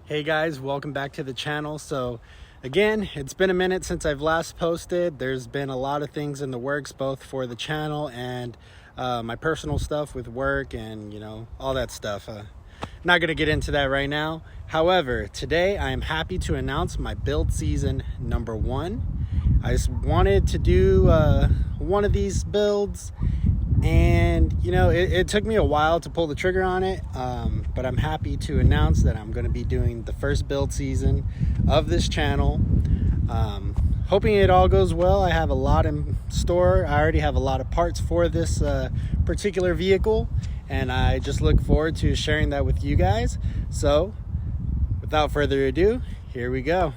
Hey guys, welcome back to the channel. So again, it's been a minute since I've last posted. There's been a lot of things in the works, both for the channel and my personal stuff with work and all that stuff. Not gonna get into that right now. However, today I am happy to announce my build season #1. I just wanted to do one of these builds, and it took me a while to pull the trigger on it, but I'm happy to announce that I'm going to be doing the first build season of this channel. Hoping it all goes well. I have a lot in store. I already have a lot of parts for this particular vehicle, and I just look forward to sharing that with you guys. So without further ado, here we go.